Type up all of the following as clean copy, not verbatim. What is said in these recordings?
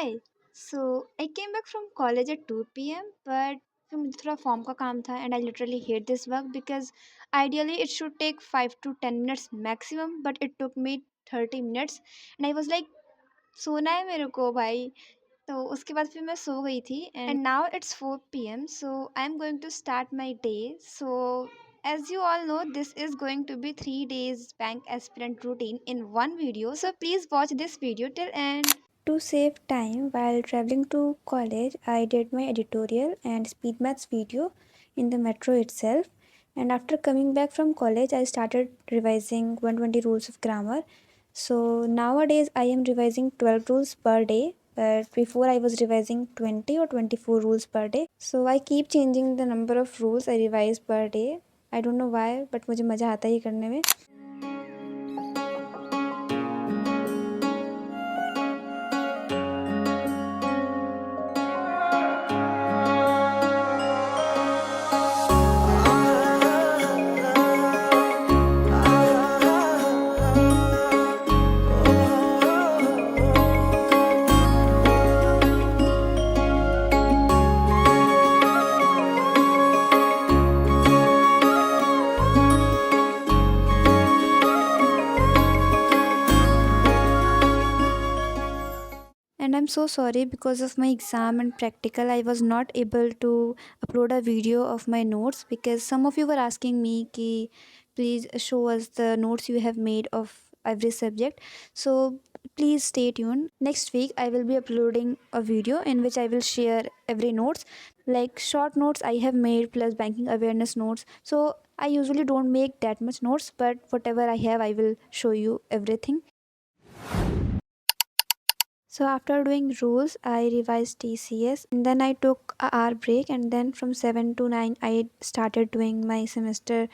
Hi. So I came back from college at 2 p.m. but फिर मुझे थोड़ा form का काम था and I literally hate this work because ideally it should take 5 to 10 minutes maximum but it took me 30 minutes and I was like सोना है मेरे को भाई. तो उसके बाद फिर मैं सो गई थी and now it's 4 p.m. so I'm going to start my day. So as you all know, this is going to be 3 days bank aspirant routine in one video. So please watch this video till end. To save time while traveling to college, I did my editorial and speed maths video in the metro itself. And after coming back from college, I started revising 120 rules of grammar. So nowadays, I am revising 12 rules per day. But before I was revising 20 or 24 rules per day. So I keep changing the number of rules I revise per day. I don't know why, but मुझे मज़ा आता है ये करने में. And I'm so sorry because of my exam and practical, I was not able to upload a video of my notes because some of you were asking me ki please show us the notes you have made of every subject. So please stay tuned. Next week I will be uploading a video in which I will share every notes, like short notes I have made plus banking awareness notes. So I usually don't make that much notes, but whatever I have I will show you everything. So after doing rules, I revised TCS and then I took a hour break and then from 7 to 9 I started doing my semester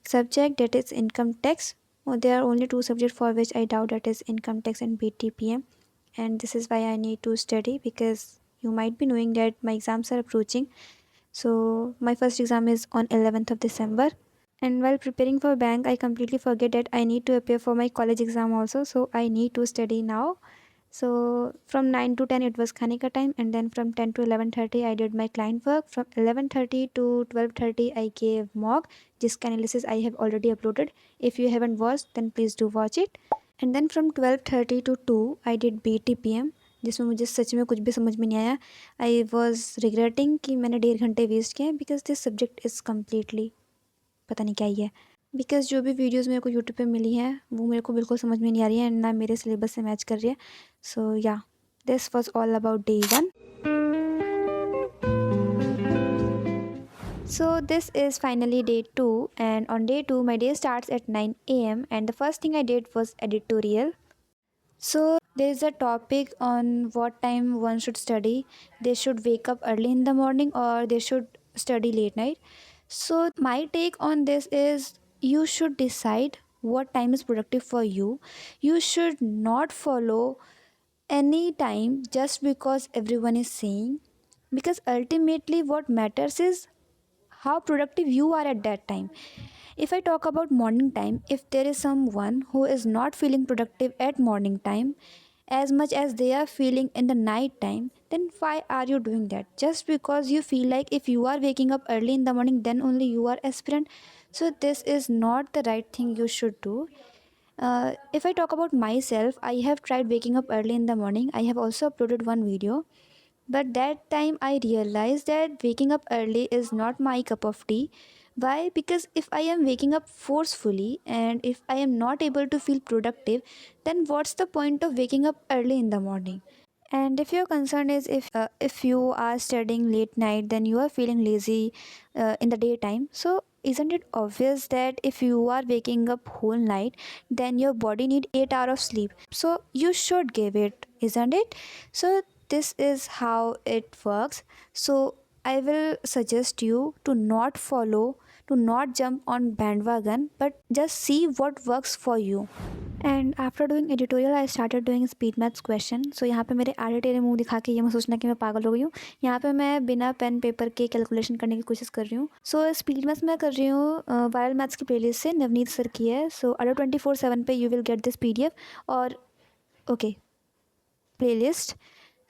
subject, that is income tax. There are only two subjects for which I doubt, that is income tax and BTPM, and this is why I need to study because you might be knowing that my exams are approaching. So my first exam is on 11th of December, and while preparing for bank I completely forget that I need to appear for my college exam also, so I need to study now. So from 9 to 10 it was Khanika time, and then from 10 to 11:30 I did my client work. From 11:30 to 12:30 I gave mock, जिसका analysis I have already uploaded. If you haven't watched then please do watch it. And then from 12:30 to 2 I did BTPM, जिसमें मुझे सच में कुछ भी समझ में नहीं आया. आई वॉज रिग्रेटिंग कि मैंने 1.5 घंटे वेस्ट किए because this subject is completely पता नहीं क्या ही है. बिकॉज़ जो भी वीडियोज़ मेरे को यूट्यूब पे मिली हैं वो मेरे को बिल्कुल समझ में नहीं आ रही है एंड ना मेरे सिलेबस से मैच कर रही है. सो या this was all about day 1. So this is finally day 2, and on day 2 my day starts at 9 a.m. and the first thing I did was editorial. So there is a topic on what time one should study. They should wake up early in the morning or they should study late night. So my take on this is you should decide what time is productive for you. You should not follow any time just because everyone is saying, because ultimately what matters is how productive you are at that time. If I talk about morning time, if there is someone who is not feeling productive at morning time as much as they are feeling in the night time, then why are you doing that? Just because you feel like if you are waking up early in the morning, then only you are aspirant. So this is not the right thing you should do. If I talk about myself, I have tried waking up early in the morning. I have also uploaded one video, but that time I realized that waking up early is not my cup of tea. Why? Because if I am waking up forcefully and if I am not able to feel productive, then what's the point of waking up early in the morning? And if your concern is if you are studying late night, then you are feeling lazy in the daytime. So isn't it obvious that if you are waking up whole night, then your body need 8 hours of sleep? So you should give it, isn't it? So this is how it works. So I will suggest you to not follow, to not jump on bandwagon, but just see what works for you. And after doing editorial I started doing speed maths question. So यहाँ पे मेरे आड़े टेढ़े मुंह दिखा के ये मैं सोचना कि मैं पागल हो गई हूँ. यहाँ पे मैं बिना पेन पेपर के कैलकुलेशन करने की कोशिश कर रही हूँ. सो स्पीड मैथ्स मैं कर रही हूँ वायरल मैथ्स की प्लेलिस्ट से, नवनीत सर की है. सो अडो 24/7 पे you will get this PDF और okay playlist.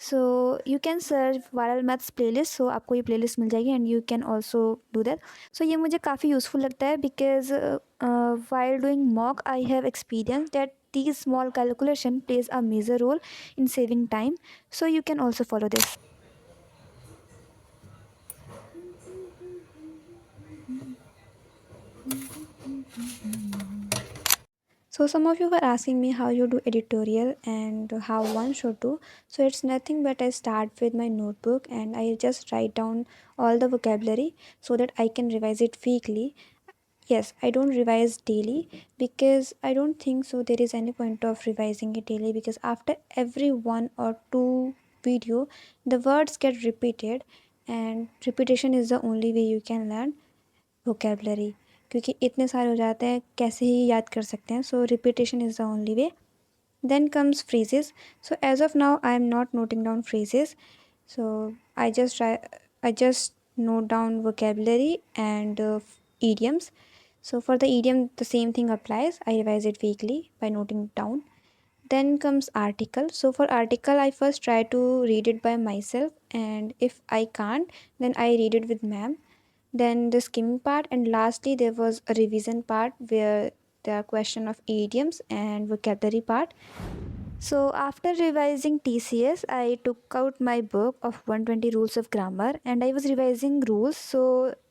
So you can search viral maths playlist, so आपको ये प्लेलिस्ट मिल जाएगी and you can also do that. So ये मुझे काफ़ी यूज़फुल लगता है because while doing mock I have experience that these small calculation plays a major role in saving time, so you can also follow this. So some of you were asking me how you do editorial and how one should do. So it's nothing but I start with my notebook and I just write down all the vocabulary so that I can revise it weekly. Yes, I don't revise daily because I don't think so there is any point of revising it daily, because after every one or two video the words get repeated and repetition is the only way you can learn vocabulary, क्योंकि इतने सारे हो जाते हैं कैसे ही याद कर सकते हैं. So repetition is the only way. Then comes phrases. So as of now I am not noting down phrases, so I just note down vocabulary and idioms. So for the idiom the same thing applies, I revise it weekly by noting it down. Then comes article. So for article I first try to read it by myself, and if I can't then I read it with ma'am. Then the skimming part, and lastly there was a revision part where there are question of idioms and vocabulary part. So after revising TCS, I took out my book of 120 rules of grammar and I was revising rules. So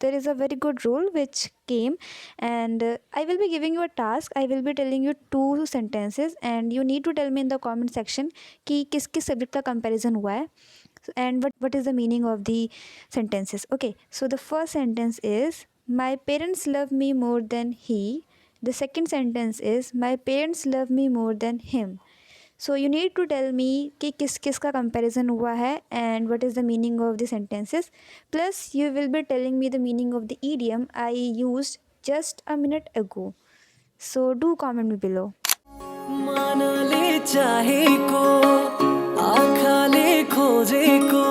there is a very good rule which came, and I will be giving you a task. I will be telling you two sentences and you need to tell me in the comment section कि किस किस subject का comparison हुआ है and what is the meaning of the sentences. Okay, so the first sentence is my parents love me more than he. The second sentence is my parents love me more than him. So you need to tell me कि किस किस का comparison हुआ है and what is the meaning of the sentences. Plus you will be telling me the meaning of the idiom I used just a minute ago. So do comment me below. मान ले चाहे को आखा ले खोजे को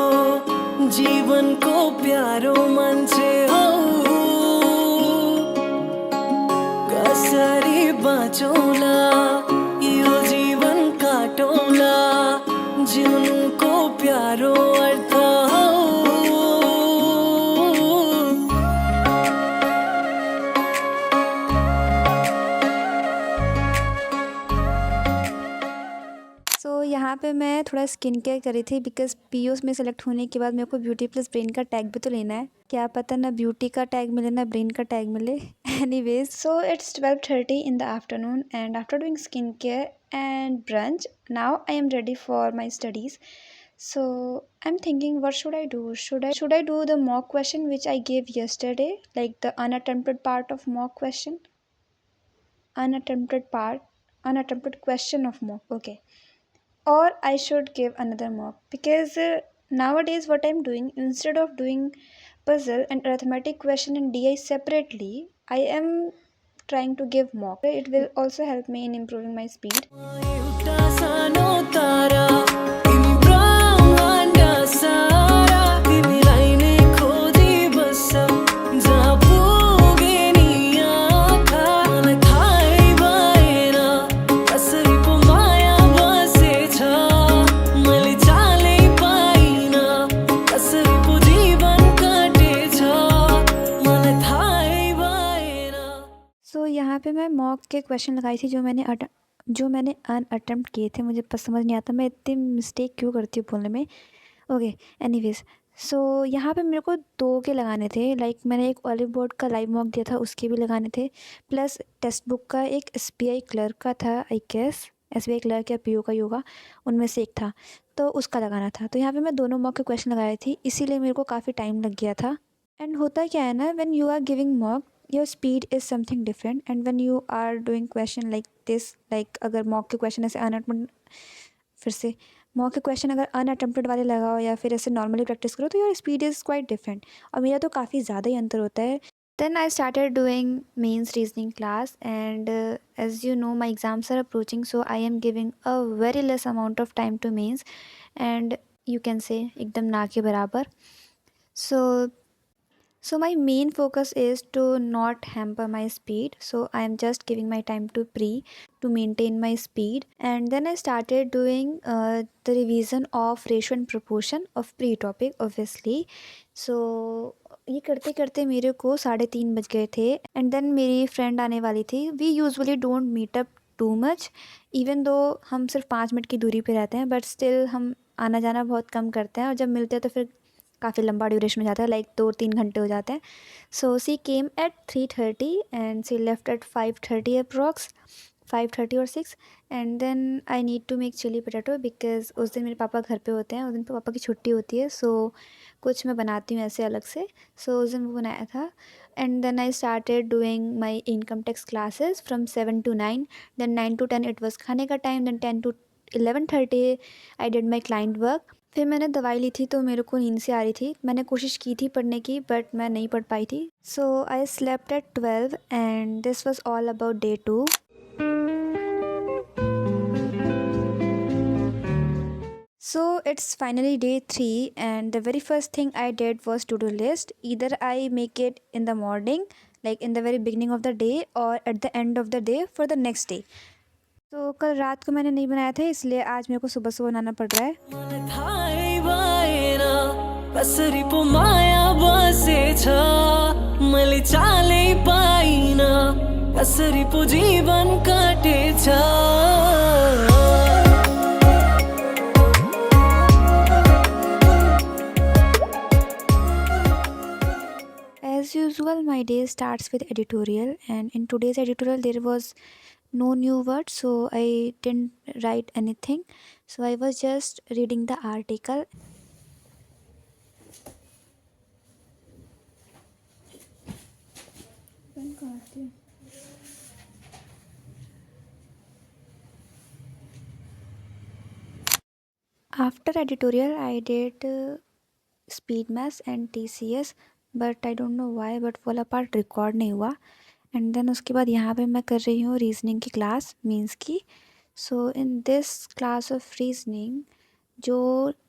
जीवन को प्यारो मन से हो कसरी बाचोला यो जीवन काटोला जीवन को प्यारो अर्थ हो. सो यहाँ पे मैं थोड़ा स्किन केयर कर रही थी बिकॉज पीयूष में सेलेक्ट होने के बाद मेरे को ब्यूटी प्लस ब्रेन का टैग भी तो लेना है. क्या पता ना ब्यूटी का टैग मिले ना ब्रेन का टैग मिले. Anyways, so it's 12:30 in the afternoon and after doing skin care and brunch now I am ready for my studies. So I'm thinking what should I do? Should I do the mock question which I gave yesterday, like the unattempted part of mock question? Unattempted question of mock. Okay. Or I should give another mock, because nowadays what I'm doing, instead of doing puzzle and arithmetic question and DI separately, I am trying to give mock. It will also help me in improving my speed. सो यहाँ पे मैं mock के question लगाई थी जो मैंने अनअटेम्प्ट किए थे. मुझे समझ नहीं आता मैं इतनी मिस्टेक क्यों करती हूँ बोलने में. ओके, एनीवेज, सो यहाँ पे मेरे को 2 के लगाने थे. लाइक मैंने एक ऑलिव बोर्ड का लाइव मॉक दिया था उसके भी लगाने थे, प्लस टेक्स्ट बुक का एक SBI क्लर्क का था, आई गेस SBI क्लर्क या PO का योगा, उनमें से एक था, तो उसका लगाना था. तो यहाँ पे मैं दोनों मॉक के क्वेश्चन लगाए थी, इसीलिए मेरे को काफ़ी टाइम लग गया था. एंड होता क्या है ना, when you are giving mock your speed is something different, and when you are doing question like this, like अगर mock के question ऐसे फिर से mock के question अगर unattempted वाले लगाओ या फिर ऐसे normally practice करो तो your speed is quite different, और मेरा तो काफ़ी ज़्यादा ही अंतर होता है. Then I started doing mains reasoning class, and as you know my exams are approaching, so I am giving a very less amount of time to mains, and you can say एकदम ना के बराबर. So So my main focus is to not hamper my speed. So I am just giving my time to pre to maintain my speed. And then I started doing the revision of ratio and proportion of pre topic obviously. So ये करते करते मेरे को 3:30 बज गए थे and then मेरी friend आने वाली थी. We usually don't meet up too much even though हम सिर्फ 5 मिनट की दूरी पे रहते हैं बट स्टिल हम आना जाना बहुत कम करते हैं और जब मिलते हैं तो फिर काफ़ी लंबा ड्यूरेशन हो जाता है लाइक 2-3 घंटे हो जाते हैं. So she came at 3:30 and she left at 5:30 approx 5:30 और 6 and then I need to make chilli potato because उस दिन मेरे पापा घर पे होते हैं. उस दिन पापा की छुट्टी होती है सो कुछ मैं बनाती हूँ ऐसे अलग से. सो उस दिन वो बनाया था and then I started doing my income tax classes from 7 to 9. Then 9 to 10 it was खाने का time. Then 10 to 11:30 I did my client work. फिर मैंने दवाई ली थी तो मेरे को नींद से आ रही थी. मैंने कोशिश की थी पढ़ने की बट मैं नहीं पढ़ पाई थी. So I slept at 12 and this was all about day 2. So it's finally day 3 and the very first thing I did was to-do list. Either I make it in the morning like in the very beginning of the day or at the end of the day for the next day. तो कल रात को मैंने नहीं बनाया था इसलिए आज मेरे को सुबह सुबह बनाना पड़ रहा है. थाई बाएना कसरी माया बसे छ मैले चालै पाइन कसरी जीवन काटे छ. As usual, my day starts with editorial, and in today's editorial, there was no new words, so I didn't write anything. So I was just reading the article. After editorial, I did speed maths and TCS, but I don't know why, but वो वाला part record नहीं हुआ. And then उसके बाद यहाँ पे मैं कर रही हूँ रीजनिंग की क्लास मीन्स की. So in this class of reasoning जो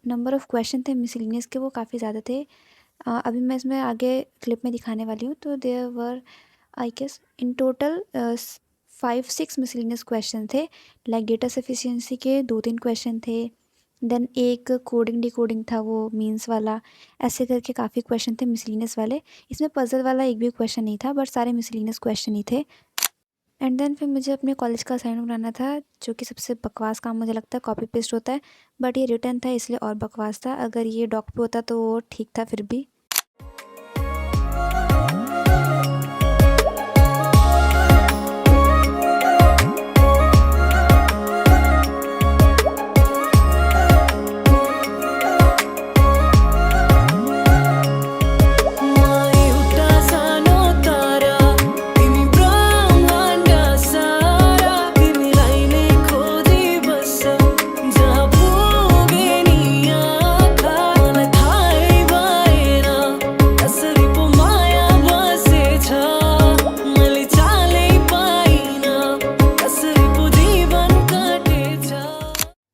नंबर ऑफ़ क्वेश्चन थे मिसलिनियस के वो काफ़ी ज़्यादा थे. अभी मैं इसमें आगे क्लिप में दिखाने वाली हूँ. तो there were I guess in total 5-6 miscellaneous question थे. लाइक डेटा सफिशिएंसी के 2-3 क्वेश्चन थे. देन एक कोडिंग डिकोडिंग था वो मीन्स वाला. ऐसे करके काफ़ी क्वेश्चन थे मिसलिनियस वाले. इसमें पजल वाला एक भी क्वेश्चन नहीं था बट सारे मिसलिनियस क्वेश्चन ही थे. एंड देन फिर मुझे अपने कॉलेज का असाइनमेंट बनाना था जो कि सबसे बकवास काम मुझे लगता है. कॉपी पेस्ट होता है बट ये रिटर्न था इसलिए और बकवास था. अगर ये डॉक पे होता तो वो ठीक था फिर भी.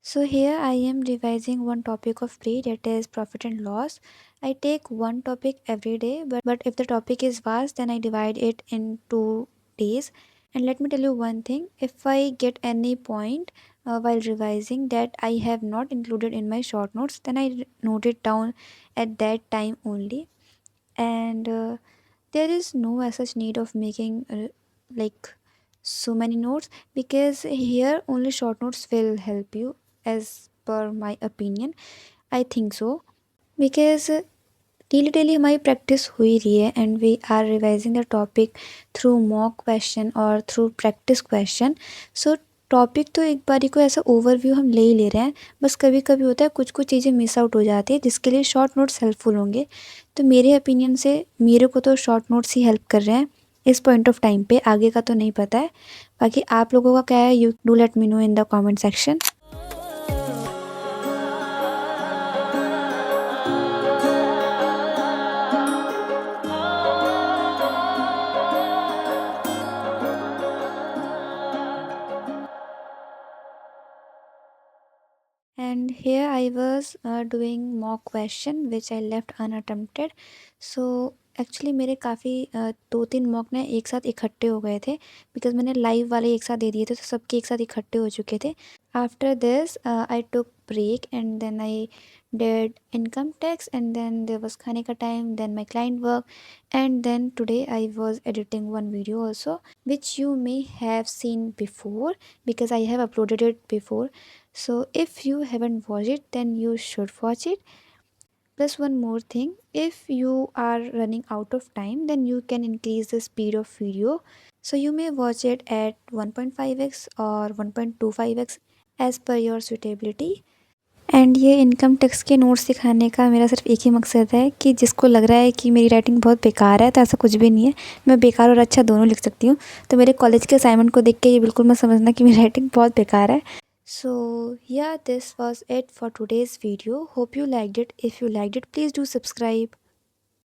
So here I am revising one topic of pre, that is profit and loss. I take one topic every day, but if the topic is vast, then I divide it in 2 days. And let me tell you one thing, if I get any point while revising that I have not included in my short notes, then I note it down at that time only. And there is no as such need of making like so many notes, because here only short notes will help you as per my opinion. I think so because daily हमारी practice हो ही रही है and we are revising the topic through mock question और through practice question. So topic तो एक बारी को ऐसा ओवरव्यू हम ले ही ले रहे हैं. बस कभी कभी होता है कुछ चीज़ें मिस आउट हो जाती है जिसके लिए शॉर्ट नोट्स हेल्पफुल होंगे. तो मेरे ओपिनियन से मेरे को तो शॉर्ट नोट्स ही हेल्प कर रहे हैं इस पॉइंट ऑफ टाइम पे. आगे का तो नहीं पता है. बाकी आप लोगों का क्या है, you do let me know in the comment section. And here I was doing mock question which I left unattempted. So actually मेरे काफ़ी 2-3 मॉक ना एक साथ इकट्ठे हो गए थे, बिकॉज़ मैंने लाइव वाले एक साथ दे दिए थे, तो सबके एक साथ इकट्ठे हो चुके थे। After this I took break and then I did income tax and then there was खाने का time, then my client work and then today I was editing one video also which you may have seen before because I have uploaded it before. So if you haven't watched it, then you should watch it. Plus one more thing, if you are running out of time, then you can increase the speed of video. So you may watch it at 1.5x or 1.25x as per your suitability. And ये income tax के notes दिखाने का मेरा सिर्फ एक ही मकसद है कि जिसको लग रहा है कि मेरी राइटिंग बहुत बेकार है, तो ऐसा कुछ भी नहीं है। मैं बेकार और अच्छा दोनों लिख सकती हूँ। तो मेरे कॉलेज के असाइनमेंट को देख के ये बिल्कुल मत समझना कि मेरी राइटिंग बहुत बेकार है। सो या this was it for today's video. Hope you liked it. If you liked it, please do subscribe.